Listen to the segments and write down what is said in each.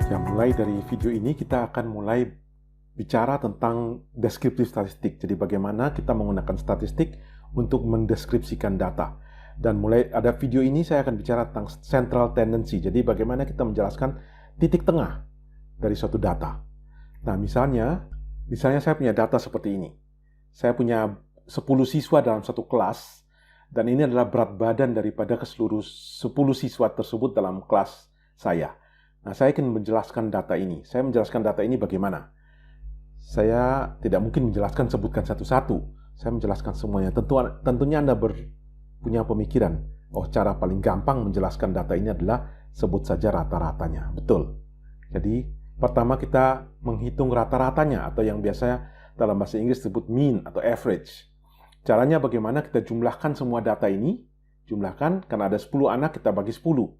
Ya, mulai dari video ini kita akan mulai bicara tentang deskriptif statistik. Jadi bagaimana kita menggunakan statistik untuk mendeskripsikan data. Dan mulai ada video ini saya akan bicara tentang central tendency. Jadi bagaimana kita menjelaskan titik tengah dari suatu data. Nah, misalnya saya punya data seperti ini. Saya punya 10 siswa dalam satu kelas, dan ini adalah berat badan daripada keseluruh 10 siswa tersebut dalam kelas saya. Nah, saya akan menjelaskan data ini. Saya menjelaskan data ini bagaimana? Saya tidak mungkin sebutkan satu-satu. Saya menjelaskan semuanya. Tentunya Anda punya pemikiran, cara paling gampang menjelaskan data ini adalah sebut saja rata-ratanya. Betul. Jadi, pertama kita menghitung rata-ratanya, atau yang biasanya dalam bahasa Inggris disebut mean atau average. Caranya bagaimana? Kita jumlahkan semua data ini. Jumlahkan, karena ada 10 anak, kita bagi 10.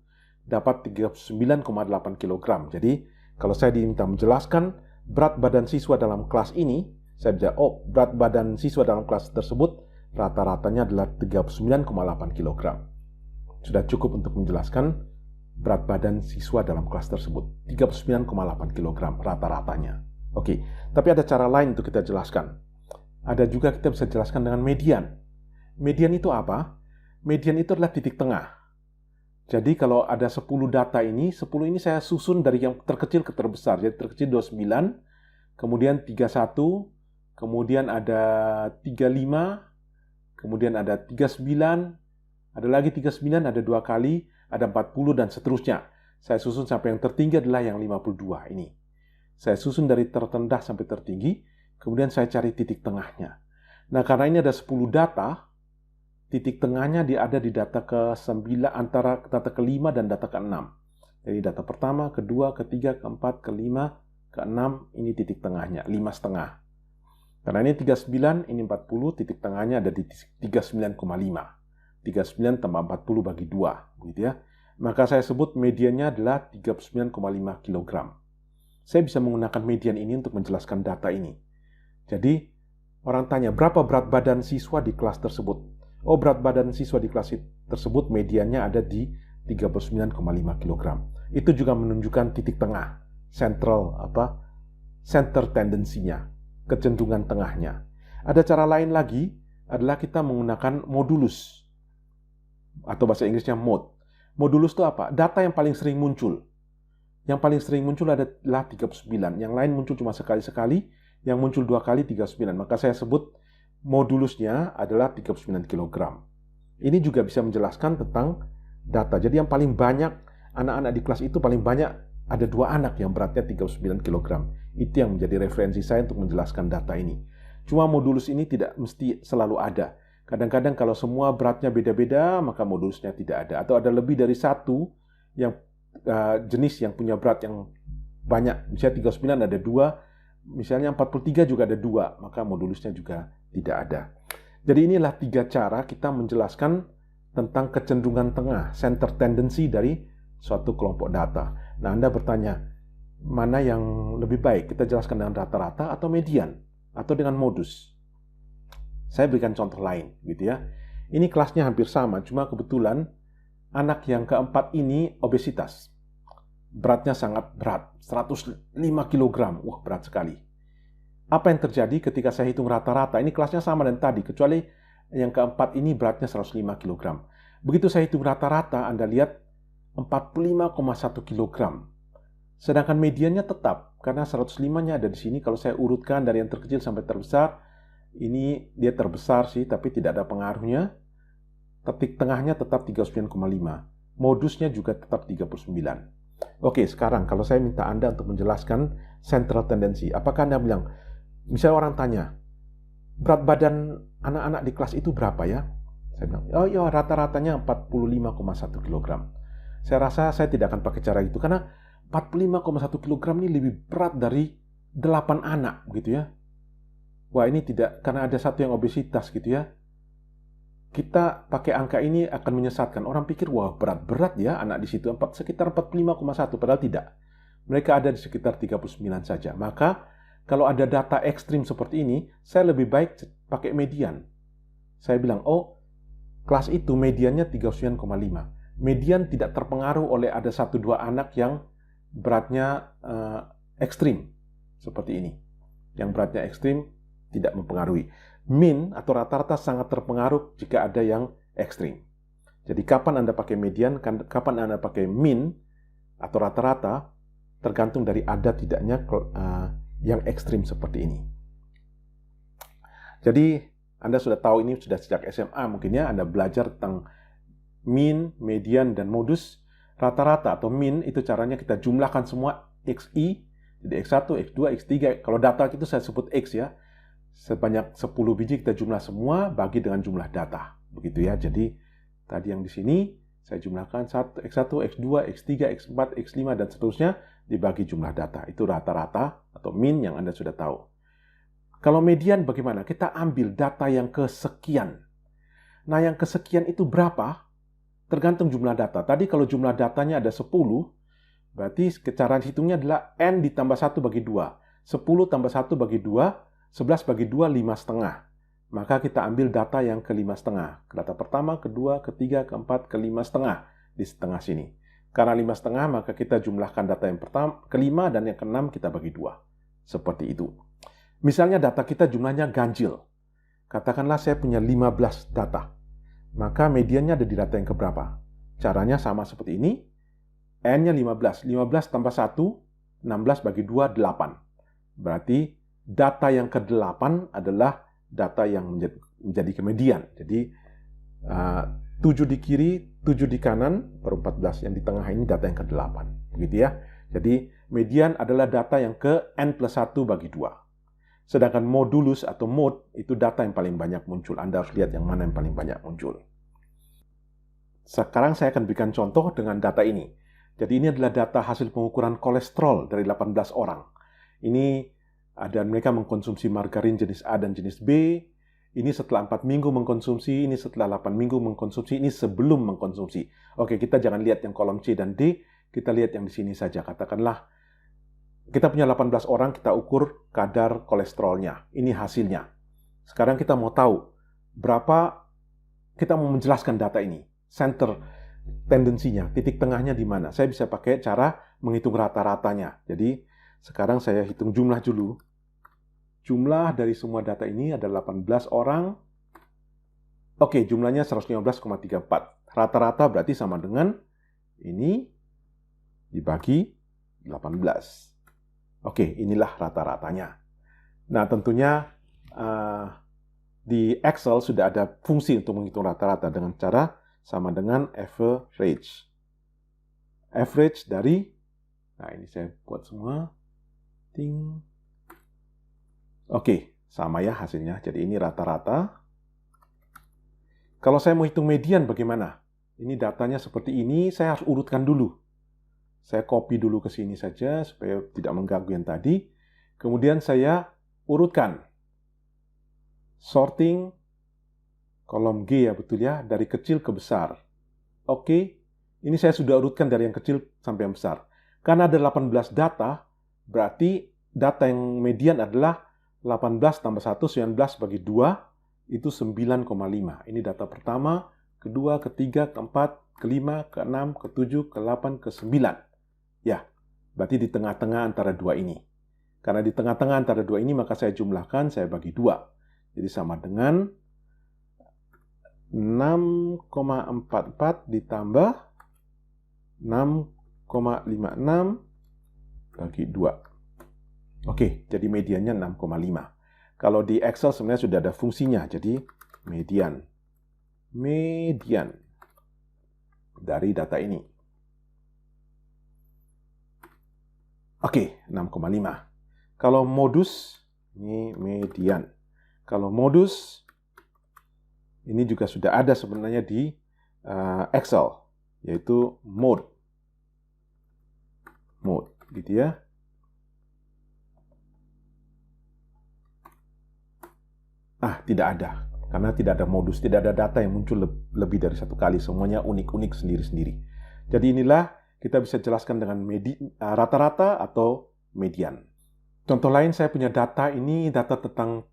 Dapat 39,8 kg. Jadi, kalau saya diminta menjelaskan berat badan siswa dalam kelas ini, saya bisa, berat badan siswa dalam kelas tersebut rata-ratanya adalah 39,8 kg. Sudah cukup untuk menjelaskan berat badan siswa dalam kelas tersebut. 39,8 kg rata-ratanya. Oke, tapi ada cara lain untuk kita jelaskan. Ada juga kita bisa jelaskan dengan median. Median itu apa? Median itu adalah titik tengah. Jadi kalau ada 10 data ini, 10 ini saya susun dari yang terkecil ke terbesar. Jadi terkecil 29, kemudian 31, kemudian ada 35, kemudian ada 39, ada lagi 39, ada 2 kali, ada 40, dan seterusnya. Saya susun sampai yang tertinggi adalah yang 52 ini. Saya susun dari terendah sampai tertinggi, kemudian saya cari titik tengahnya. Nah, karena ini ada 10 data, titik tengahnya ada di data ke-9, antara data ke-5 dan data ke-6. Jadi data pertama, kedua, ketiga, keempat, ke-5, ke-6, ini titik tengahnya, 5,5. Karena ini 39, ini 40, titik tengahnya ada di 39,5. 39 tambah 40 bagi 2, gitu ya. Maka saya sebut mediannya adalah 39,5 kg. Saya bisa menggunakan median ini untuk menjelaskan data ini. Jadi, orang tanya, berapa berat badan siswa di kelas tersebut? Berat badan siswa di kelas tersebut mediannya ada di 39,5 kg. Itu juga menunjukkan titik tengah, center tendensinya, kecenderungan tengahnya. Ada cara lain lagi adalah kita menggunakan modulus, atau bahasa Inggrisnya mode. Modulus itu apa? Data yang paling sering muncul. Yang paling sering muncul adalah 39. Yang lain muncul cuma sekali-sekali, yang muncul 2 kali 39. Maka saya sebut modulusnya adalah 39 kg. Ini juga bisa menjelaskan tentang data. Jadi yang paling banyak anak-anak di kelas itu paling banyak ada 2 anak yang beratnya 39 kg. Itu yang menjadi referensi saya untuk menjelaskan data ini. Cuma modulus ini tidak mesti selalu ada. Kadang-kadang kalau semua beratnya beda-beda, maka modulusnya tidak ada. Atau ada lebih dari satu yang jenis yang punya berat yang banyak. Misalnya 39 ada 2, misalnya 43 juga ada 2, maka modulusnya juga tidak ada. Jadi inilah 3 cara kita menjelaskan tentang kecenderungan tengah, center tendency dari suatu kelompok data. Nah, Anda bertanya, mana yang lebih baik? Kita jelaskan dengan rata-rata atau median? Atau dengan modus? Saya berikan contoh lain, gitu ya. Ini kelasnya hampir sama, cuma kebetulan anak yang keempat ini obesitas. Beratnya sangat berat, 105 kg. Wah, berat sekali. Apa yang terjadi ketika saya hitung rata-rata? Ini kelasnya sama dengan tadi, kecuali yang keempat ini beratnya 105 kg. Begitu saya hitung rata-rata, Anda lihat 45,1 kg. Sedangkan mediannya tetap, karena 105-nya ada di sini. Kalau saya urutkan dari yang terkecil sampai terbesar, ini dia terbesar sih, tapi tidak ada pengaruhnya. Titik tengahnya tetap 39,5. Modusnya juga tetap 39. Oke, sekarang kalau saya minta Anda untuk menjelaskan central tendency, apakah Anda bilang, misalnya orang tanya, berat badan anak-anak di kelas itu berapa ya? Saya bilang, rata-ratanya 45,1 kg. Saya rasa saya tidak akan pakai cara itu, karena 45,1 kg ini lebih berat dari 8 anak, gitu ya. Wah, ini tidak, karena ada satu yang obesitas, gitu ya. Kita pakai angka ini akan menyesatkan. Orang pikir, wah berat-berat ya anak di situ, sekitar 45,1, padahal tidak. Mereka ada di sekitar 39 saja. Maka, kalau ada data ekstrim seperti ini, saya lebih baik pakai median. Saya bilang, kelas itu mediannya 39,5. Median tidak terpengaruh oleh ada 1-2 anak yang beratnya ekstrim, seperti ini. Yang beratnya ekstrim tidak mempengaruhi. Mean atau rata-rata sangat terpengaruh jika ada yang ekstrim. Jadi kapan Anda pakai median, kapan Anda pakai mean atau rata-rata, tergantung dari ada tidaknya yang ekstrim seperti ini. Jadi Anda sudah tahu ini sudah sejak SMA mungkin ya, Anda belajar tentang mean, median, dan modus. Rata-rata atau mean itu caranya kita jumlahkan semua XI, jadi X1, X2, X3. Kalau data itu saya sebut X ya. Sebanyak 10 biji kita jumlah semua bagi dengan jumlah data. Begitu ya. Jadi tadi yang di sini saya jumlahkan X1, X2, X3, X4, X5 dan seterusnya dibagi jumlah data. Itu rata-rata atau mean yang Anda sudah tahu. Kalau median bagaimana? Kita ambil data yang kesekian. Nah, yang kesekian itu berapa? Tergantung jumlah data. Tadi kalau jumlah datanya ada 10, berarti cara hitungnya adalah N ditambah 1 bagi 2. 10 tambah 1 bagi 2, 11 bagi 2, 5,5. Maka kita ambil data yang ke-5,5. Data pertama, kedua, ketiga, keempat, ke-5,5 di setengah sini. Karena 5,5, maka kita jumlahkan data yang pertama, ke-5 dan yang ke-6 kita bagi 2. Seperti itu. Misalnya data kita jumlahnya ganjil. Katakanlah saya punya 15 data. Maka mediannya ada di data yang keberapa? Caranya sama seperti ini. N-nya 15. 15 tambah 1, 16 bagi 2, 8. Berarti data yang ke-8 adalah data yang menjadi kemedian. Jadi 7 di kiri, 7 di kanan, per 14. Yang di tengah ini data yang ke-8. Begitu ya. Jadi median adalah data yang ke N plus 1 bagi 2. Sedangkan modulus atau mode itu data yang paling banyak muncul. Anda harus lihat yang mana yang paling banyak muncul. Sekarang saya akan berikan contoh dengan data ini. Jadi ini adalah data hasil pengukuran kolesterol dari 18 orang. Ini ada mereka mengkonsumsi margarin jenis A dan jenis B. Ini setelah 4 minggu mengkonsumsi, ini setelah 8 minggu mengkonsumsi, ini sebelum mengkonsumsi. Oke, kita jangan lihat yang kolom C dan D, kita lihat yang di sini saja. Katakanlah kita punya 18 orang, kita ukur kadar kolesterolnya. Ini hasilnya. Sekarang kita mau tahu berapa, kita mau menjelaskan data ini. Center tendensinya, titik tengahnya di mana. Saya bisa pakai cara menghitung rata-ratanya. Jadi sekarang saya hitung jumlah dulu. Jumlah dari semua data ini adalah 18 orang. Oke, jumlahnya 115,34. Rata-rata berarti sama dengan ini dibagi 18. Oke, inilah rata-ratanya. Nah, tentunya di Excel sudah ada fungsi untuk menghitung rata-rata dengan cara sama dengan average. Average dari, nah ini saya buat semua. Ting. Oke, sama ya hasilnya. Jadi ini rata-rata. Kalau saya mau hitung median bagaimana? Ini datanya seperti ini, saya harus urutkan dulu. Saya copy dulu ke sini saja supaya tidak mengganggu yang tadi. Kemudian saya urutkan. Sorting kolom G ya betul ya, dari kecil ke besar. Oke, ini saya sudah urutkan dari yang kecil sampai yang besar. Karena ada 18 data, berarti data yang median adalah 18 tambah 1, 19 bagi 2, itu 9,5. Ini data pertama, kedua, ketiga, keempat, kelima, keenam, ketujuh, ke-8, ke-9. Ya, berarti di tengah-tengah antara dua ini. Karena di tengah-tengah antara dua ini, maka saya jumlahkan, saya bagi 2. Jadi sama dengan 6,44 ditambah 6,56 bagi 2. Oke, jadi mediannya 6,5. Kalau di Excel sebenarnya sudah ada fungsinya, jadi median. Median dari data ini. Oke, 6,5. Kalau modus, ini median. Kalau modus, ini juga sudah ada sebenarnya di Excel, yaitu mode. Mode, gitu ya. Tidak ada. Karena tidak ada modus, tidak ada data yang muncul lebih dari satu kali. Semuanya unik-unik sendiri-sendiri. Jadi inilah kita bisa jelaskan dengan rata-rata atau median. Contoh lain, saya punya data ini, data tentang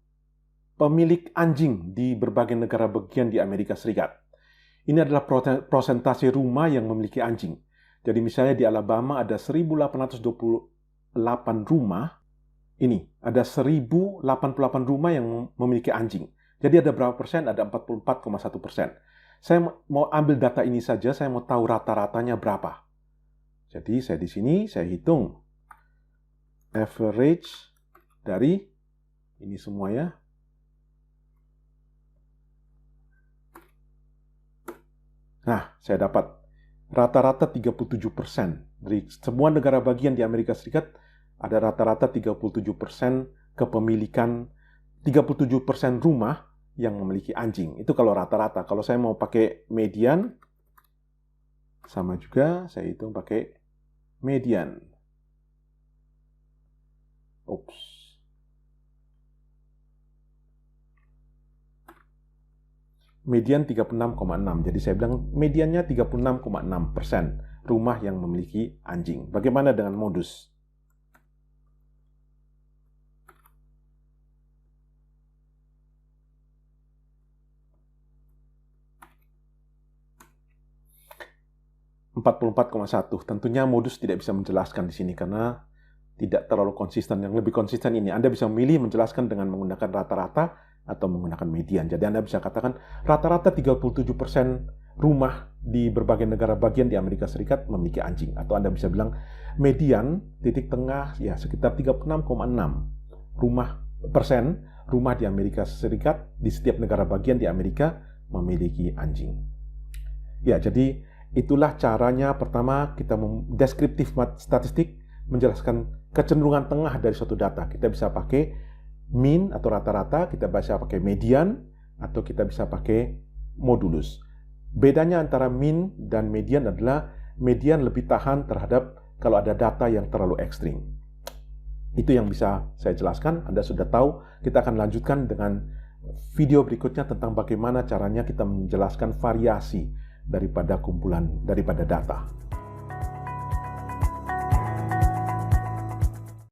pemilik anjing di berbagai negara bagian di Amerika Serikat. Ini adalah persentase rumah yang memiliki anjing. Jadi misalnya di Alabama ada 1.828 rumah, ini ada 1.088 rumah yang memiliki anjing. Jadi ada berapa persen? Ada 44,1%. Saya mau ambil data ini saja, saya mau tahu rata-ratanya berapa. Jadi saya di sini, saya hitung average dari ini semua ya. Nah, saya dapat rata-rata 37%. Dari semua negara bagian di Amerika Serikat, ada rata-rata 37% kepemilikan, 37% rumah yang memiliki anjing. Itu kalau rata-rata. Kalau saya mau pakai median, sama juga saya hitung pakai median. Oops. Median 36,6. Jadi saya bilang mediannya 36,6% rumah yang memiliki anjing. Bagaimana dengan modus? Tentunya modus tidak bisa menjelaskan di sini karena tidak terlalu konsisten. Yang lebih konsisten ini, Anda bisa memilih menjelaskan dengan menggunakan rata-rata atau menggunakan median. Jadi Anda bisa katakan rata-rata 37% rumah di berbagai negara bagian di Amerika Serikat memiliki anjing. Atau Anda bisa bilang median titik tengah ya sekitar 36,6 rumah di Amerika Serikat di setiap negara bagian di Amerika memiliki anjing. Ya, jadi itulah caranya. Pertama, kita deskriptif statistik menjelaskan kecenderungan tengah dari suatu data. Kita bisa pakai mean atau rata-rata, kita bisa pakai median, atau kita bisa pakai modulus. Bedanya antara mean dan median adalah median lebih tahan terhadap kalau ada data yang terlalu ekstrim. Itu yang bisa saya jelaskan. Anda sudah tahu. Kita akan lanjutkan dengan video berikutnya tentang bagaimana caranya kita menjelaskan variasi daripada data.